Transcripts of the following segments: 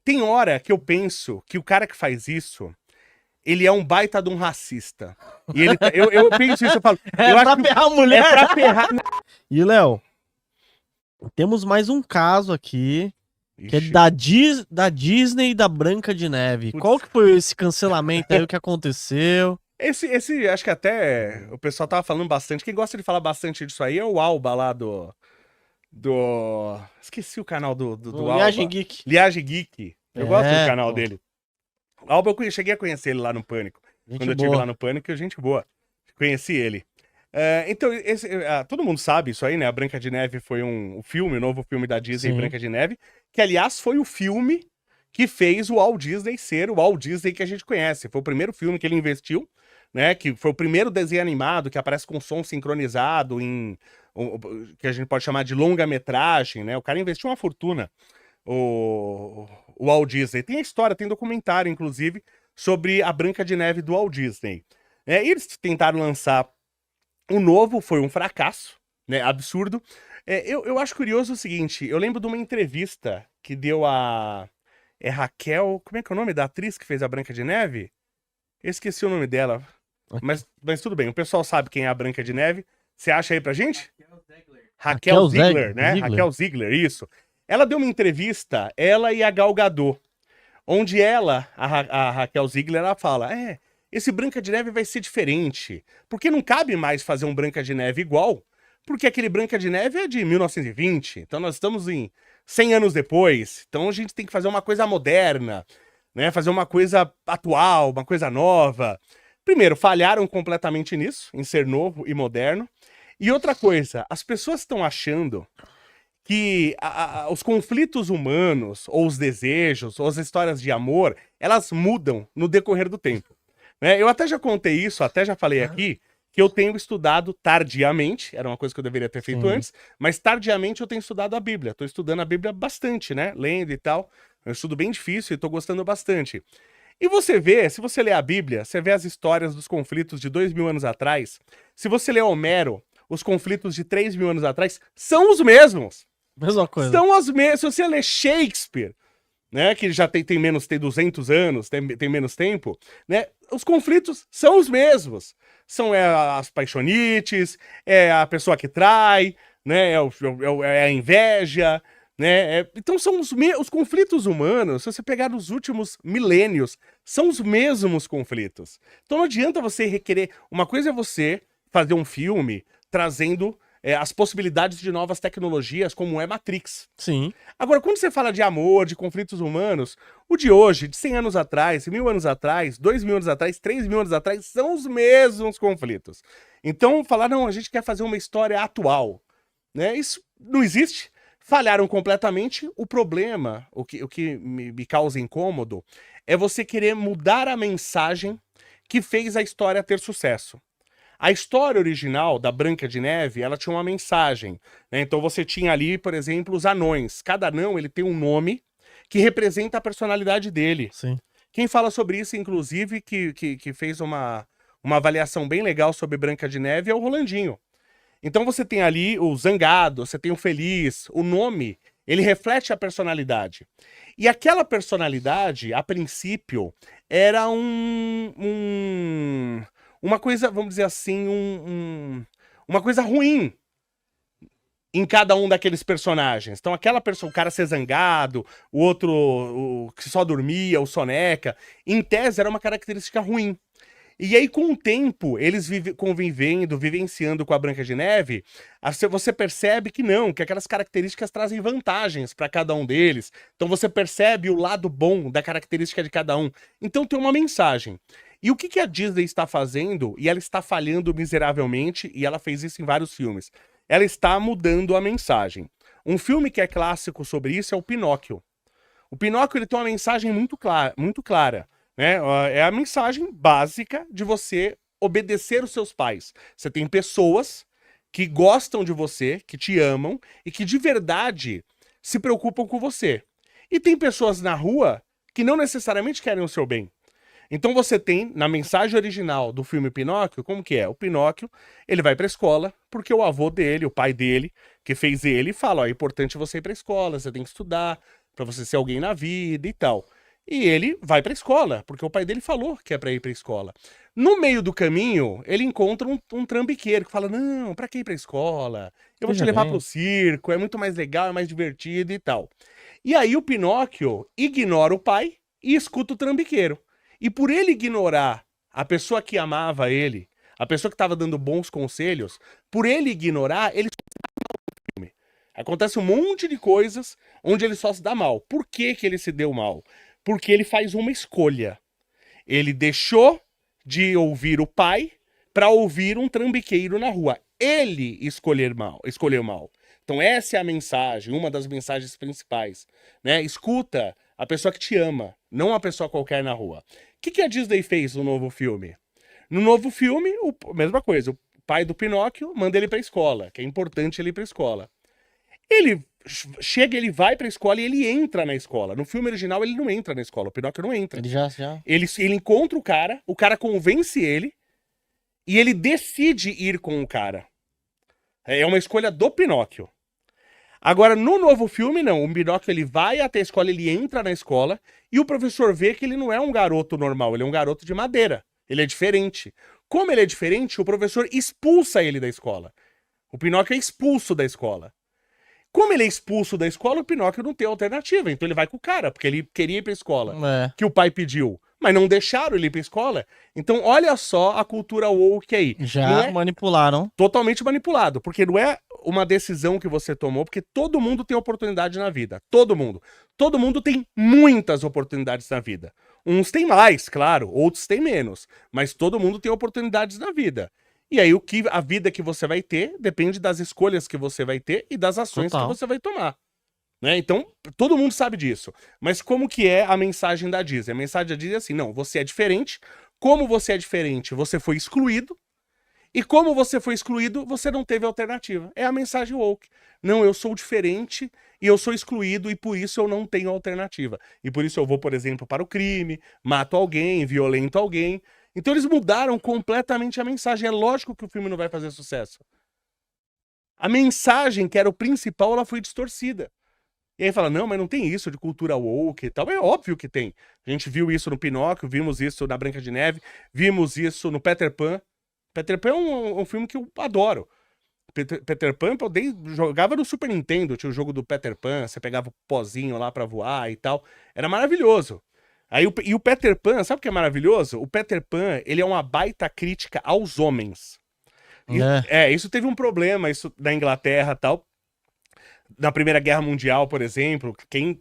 Tem hora que eu penso que o cara que faz isso, ele é um baita de um racista. E ele, eu penso isso, eu falo... eu acho que ferrar a mulher. é pra ferrar... E, Léo, temos mais um caso aqui, que é Ixi, da Disney e da Branca de Neve. Putz. Qual que foi esse cancelamento aí, o que aconteceu? Esse, acho que até o pessoal tava falando bastante. Quem gosta de falar bastante disso aí é o Alba lá do... Esqueci o canal do Viagem Alba. Geek. Liagem Geek. Eu gosto do canal pô. dele. Alba, eu cheguei a conhecer ele lá no Pânico. Gente Quando eu boa. estive lá no Pânico, gente boa. Conheci ele. Então, todo mundo sabe isso aí, né? A Branca de Neve foi um filme, o novo filme da Disney, Sim. Branca de Neve, que, aliás, foi o filme que fez o Walt Disney ser o Walt Disney que a gente conhece. Foi o primeiro filme que ele investiu, né? Que foi o primeiro desenho animado que aparece com som sincronizado que a gente pode chamar de longa-metragem, né? O cara investiu uma fortuna, o Walt Disney. Tem a história, tem documentário, inclusive, sobre a Branca de Neve do Walt Disney. Eles tentaram lançar o novo, foi um fracasso, né? Absurdo. Eu acho curioso o seguinte, eu lembro de uma entrevista que deu a... Raquel... Como é que é o nome da atriz que fez a Branca de Neve? Eu esqueci o nome dela. Mas tudo bem, o pessoal sabe quem é a Branca de Neve. Você acha aí pra gente? Raquel Ziegler, né? Raquel Ziegler, isso. Ela deu uma entrevista, ela e a Gal Gadot, onde ela, a Raquel Ziegler, ela fala, esse Branca de Neve vai ser diferente, porque não cabe mais fazer um Branca de Neve igual, porque aquele Branca de Neve é de 1920, então nós estamos em 100 anos depois, então a gente tem que fazer uma coisa moderna, né? Fazer uma coisa atual, uma coisa nova. Primeiro, falharam completamente nisso, em ser novo e moderno. E outra coisa, as pessoas estão achando que os conflitos humanos, ou os desejos, ou as histórias de amor, elas mudam no decorrer do tempo. Né? Eu até já contei isso, até já falei aqui, que eu tenho estudado tardiamente, era uma coisa que eu deveria ter feito antes, mas tardiamente eu tenho estudado a Bíblia. Estou estudando a Bíblia bastante, né? Lendo e tal. É um estudo bem difícil e estou gostando bastante. E você vê, se você lê a Bíblia, você vê as histórias dos conflitos de 2000 anos atrás. Se você lê Homero, os conflitos de 3000 anos atrás são os mesmos. Mesma coisa. São as mesmas. Se você lê Shakespeare, né, que já tem 200 anos, tem menos tempo, né, os conflitos são os mesmos. São as paixonites, é a pessoa que trai, né, é a inveja, né, então são os conflitos humanos, se você pegar nos últimos milênios, são os mesmos conflitos. Então não adianta você requerer, uma coisa é você fazer um filme trazendo as possibilidades de novas tecnologias, como é Matrix. Sim. Agora, quando você fala de amor, de conflitos humanos, o de hoje, de 100 anos atrás, 1000 anos atrás, 2000 anos atrás, 3000 anos atrás, são os mesmos conflitos. Então, falar, não, a gente quer fazer uma história atual, né? Isso não existe. Falharam completamente. O problema, o que me causa incômodo, é você querer mudar a mensagem que fez a história ter sucesso. A história original da Branca de Neve, ela tinha uma mensagem, né? Então você tinha ali, por exemplo, os anões. Cada anão, ele tem um nome que representa a personalidade dele. Sim. Quem fala sobre isso, inclusive, que fez uma avaliação bem legal sobre Branca de Neve é o Rolandinho. Então você tem ali o zangado, você tem o feliz, o nome, ele reflete a personalidade. E aquela personalidade, a princípio, era uma coisa, vamos dizer assim, uma coisa ruim em cada um daqueles personagens. Então aquela pessoa, o cara ser zangado, o outro o que só dormia, o soneca, em tese era uma característica ruim. E aí, com o tempo, eles vivenciando com a Branca de Neve, você percebe que não, que aquelas características trazem vantagens para cada um deles. Então você percebe o lado bom da característica de cada um. Então tem uma mensagem. E o que a Disney está fazendo, e ela está falhando miseravelmente, e ela fez isso em vários filmes, ela está mudando a mensagem. Um filme que é clássico sobre isso é o Pinóquio. O Pinóquio, ele tem uma mensagem muito clara, né? É a mensagem básica de você obedecer os seus pais. Você tem pessoas que gostam de você, que te amam e que de verdade se preocupam com você. E tem pessoas na rua que não necessariamente querem o seu bem. Então você tem, na mensagem original do filme Pinóquio, como que é? O Pinóquio, ele vai pra escola porque o avô dele, o pai dele, que fez ele, fala, ó, é importante você ir pra escola, você tem que estudar, pra você ser alguém na vida e tal. E ele vai pra escola, porque o pai dele falou que é pra ir pra escola. No meio do caminho, ele encontra um trambiqueiro que fala, não, pra que ir pra escola? Eu vou te Veja levar bem. pro circo, é muito mais legal, é mais divertido e tal. E aí o Pinóquio ignora o pai e escuta o trambiqueiro. E por ele ignorar a pessoa que amava ele, a pessoa que estava dando bons conselhos, por ele ignorar, ele filme. Acontece um monte de coisas onde ele só se dá mal. Por que que ele se deu mal? Porque ele faz uma escolha. Ele deixou de ouvir o pai para ouvir um trambiqueiro na rua. Ele escolheu mal. Então essa é a mensagem, uma das mensagens principais, né? Escuta a pessoa que te ama, não a pessoa qualquer na rua. O que a Disney fez no novo filme? No novo filme, mesma coisa, o pai do Pinóquio manda ele pra escola, que é importante ele ir pra escola. Ele chega, ele vai pra escola e ele entra na escola. No filme original ele não entra na escola, o Pinóquio não entra. Ele já... Ele encontra o cara convence ele e ele decide ir com o cara. É uma escolha do Pinóquio. Agora, no novo filme, não. O Pinóquio, ele vai até a escola, ele entra na escola e o professor vê que ele não é um garoto normal, ele é um garoto de madeira. Ele é diferente. Como ele é diferente, o professor expulsa ele da escola. O Pinóquio é expulso da escola. Como ele é expulso da escola, o Pinóquio não tem alternativa. Então ele vai com o cara, porque ele queria ir pra escola. Que o pai pediu. Mas não deixaram ele ir pra escola. Então olha só a cultura woke aí. Já manipularam. Totalmente manipulado. Porque não é uma decisão que você tomou, porque todo mundo tem oportunidade na vida. Todo mundo. Todo mundo tem muitas oportunidades na vida. Uns têm mais, claro. Outros têm menos. Mas todo mundo tem oportunidades na vida. E aí a vida que você vai ter depende das escolhas que você vai ter e das ações que você vai tomar. Né? Então, todo mundo sabe disso. Mas como que é a mensagem da Disney? A mensagem da Disney é assim, não, você é diferente. Como você é diferente, você foi excluído. E como você foi excluído, você não teve alternativa. É a mensagem woke. Não, eu sou diferente e eu sou excluído e por isso eu não tenho alternativa. E por isso eu vou, por exemplo, para o crime, mato alguém, violento alguém. Então eles mudaram completamente a mensagem. É lógico que o filme não vai fazer sucesso. A mensagem, que era o principal, ela foi distorcida. E aí fala, não, mas não tem isso de cultura woke e tal. É óbvio que tem. A gente viu isso no Pinóquio, vimos isso na Branca de Neve, vimos isso no Peter Pan. Peter Pan é um filme que eu adoro. Peter Pan, eu jogava no Super Nintendo, tinha o jogo do Peter Pan, você pegava o pozinho lá pra voar e tal. Era maravilhoso. Aí, e o Peter Pan, sabe o que é maravilhoso? O Peter Pan, ele é uma baita crítica aos homens. Isso teve um problema, isso na Inglaterra e tal. Na Primeira Guerra Mundial, por exemplo, quem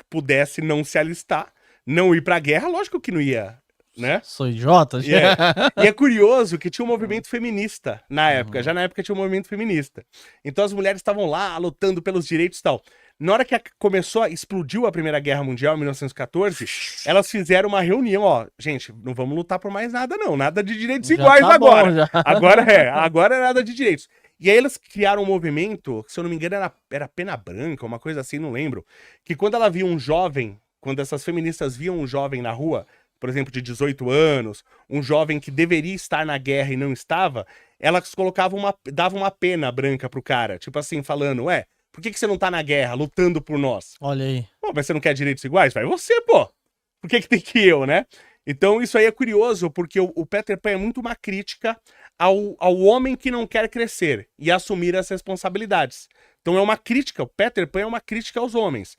pudesse não se alistar, não ir pra guerra, lógico que não ia, né? Sou idiota? E é curioso que tinha um movimento feminista na época, já na época tinha um movimento feminista. Então as mulheres estavam lá lutando pelos direitos e tal. Na hora que explodiu a Primeira Guerra Mundial, em 1914, elas fizeram uma reunião, ó, gente, não vamos lutar por mais nada não, nada de direitos iguais agora. Agora é nada de direitos. E aí elas criaram um movimento, que se eu não me engano era Pena Branca, uma coisa assim, não lembro, que quando ela via um jovem, quando essas feministas viam um jovem na rua, por exemplo, de 18 anos, um jovem que deveria estar na guerra e não estava, elas davam uma pena branca pro cara, tipo assim, falando, por que você não tá na guerra, lutando por nós? Olha aí. Pô, mas você não quer direitos iguais? Vai você, pô! Por que tem que eu, né? Então isso aí é curioso, porque o Peter Pan é muito uma crítica ao homem que não quer crescer e assumir as responsabilidades. Então é uma crítica, o Peter Pan é uma crítica aos homens.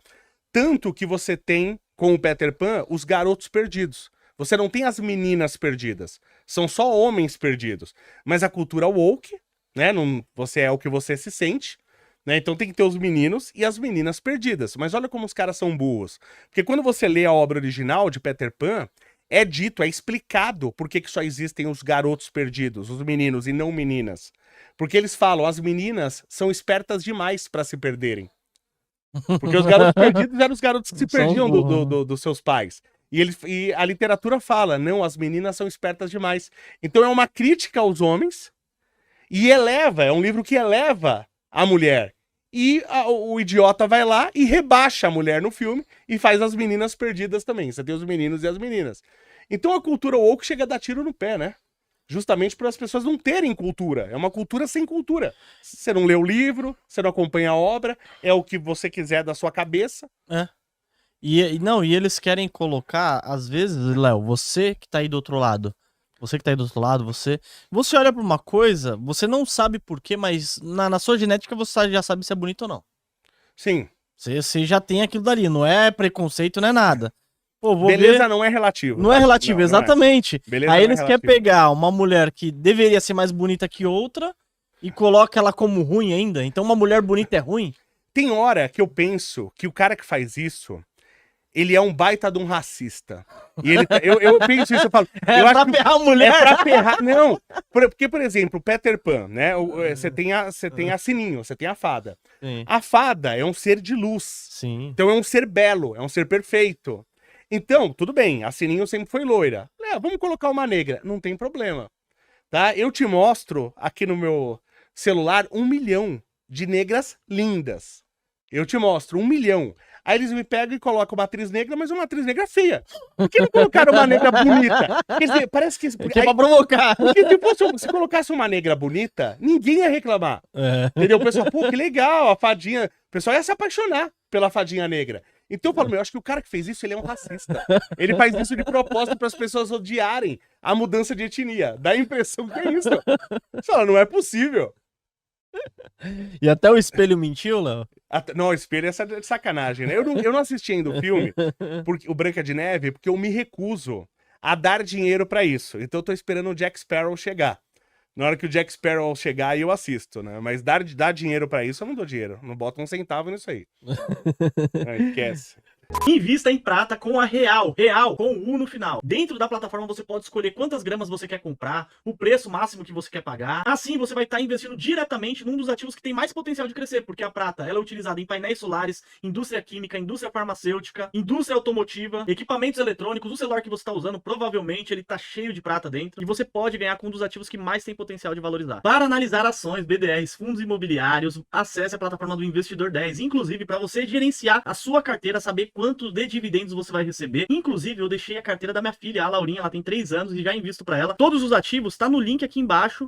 Tanto que você tem, com o Peter Pan, os garotos perdidos. Você não tem as meninas perdidas. São só homens perdidos. Mas a cultura woke, né? Você é o que você se sente. Né? Então tem que ter os meninos e as meninas perdidas. Mas olha como os caras são burros. Porque quando você lê a obra original de Peter Pan, é dito, é explicado por que só existem os garotos perdidos, os meninos e não meninas. Porque eles falam, as meninas são espertas demais para se perderem. Porque os garotos perdidos eram os garotos que se perdiam dos seus pais. E a literatura fala, não, as meninas são espertas demais. Então é uma crítica aos homens e é um livro que eleva a mulher. E o idiota vai lá e rebaixa a mulher no filme e faz as meninas perdidas também. Você tem os meninos e as meninas. Então a cultura woke chega a dar tiro no pé, né? Justamente para as pessoas não terem cultura. É uma cultura sem cultura. Você não lê o livro, você não acompanha a obra, é o que você quiser da sua cabeça. E eles querem colocar, às vezes, Léo, você que tá aí do outro lado, você olha pra uma coisa, você não sabe por quê, mas na sua genética você já sabe se é bonito ou não. Sim. Você já tem aquilo dali, não é preconceito, não é nada. Pô, Beleza ver... não é relativo. Não é relativo, não, exatamente. Não é. Beleza Aí não é eles querem relativo. pegar uma mulher que deveria ser mais bonita que outra e coloca ela como ruim ainda. Então uma mulher bonita é ruim? Tem hora que eu penso que o cara que faz isso, ele é um baita de um racista. E ele eu penso isso, eu falo... eu pra acho ferrar a mulher? É pra ferrar... Não. Porque, por exemplo, o Peter Pan, né? Você tem a Sininho, você tem a fada. Sim. A fada é um ser de luz. Sim. Então é um ser belo, é um ser perfeito. Então, tudo bem, a Sininho sempre foi loira. Vamos colocar uma negra. Não tem problema. Tá? Eu te mostro aqui no meu celular 1 milhão de negras lindas. Eu te mostro 1 milhão. Aí eles me pegam e colocam uma atriz negra, mas uma atriz negra feia. Por que não colocaram uma negra bonita? Quer dizer, parece que... Que é pra provocar. Porque se colocasse uma negra bonita, ninguém ia reclamar. É. Entendeu? O pessoal, pô, que legal, a fadinha... O pessoal ia se apaixonar pela fadinha negra. Então eu falo, eu acho que o cara que fez isso, ele é um racista. Ele faz isso de propósito para as pessoas odiarem a mudança de etnia. Dá a impressão que é isso. Você fala, não é possível. E até o espelho mentiu, Léo? Não, o espelho é de sacanagem, né? Eu não assisti ainda o filme, o Branca de Neve, porque eu me recuso a dar dinheiro pra isso. Então eu tô esperando o Jack Sparrow chegar. Na hora que o Jack Sparrow chegar, eu assisto, né? Mas dar dinheiro pra isso, eu não dou dinheiro. Não boto um centavo nisso aí. Não, esquece. Invista em prata com a Real com U no final. Dentro da plataforma você pode escolher quantas gramas você quer comprar, o preço máximo que você quer pagar. Assim você vai estar investindo diretamente num dos ativos que tem mais potencial de crescer, porque a prata ela é utilizada em painéis solares, indústria química, indústria farmacêutica, indústria automotiva, equipamentos eletrônicos. O celular que você está usando provavelmente ele está cheio de prata dentro e você pode ganhar com um dos ativos que mais tem potencial de valorizar. Para analisar ações, BDRs, fundos imobiliários, acesse a plataforma do Investidor 10, inclusive para você gerenciar a sua carteira, saber quanto de dividendos você vai receber. Inclusive, eu deixei a carteira da minha filha, a Laurinha, ela tem 3 anos e já invisto para ela. Todos os ativos tá no link aqui embaixo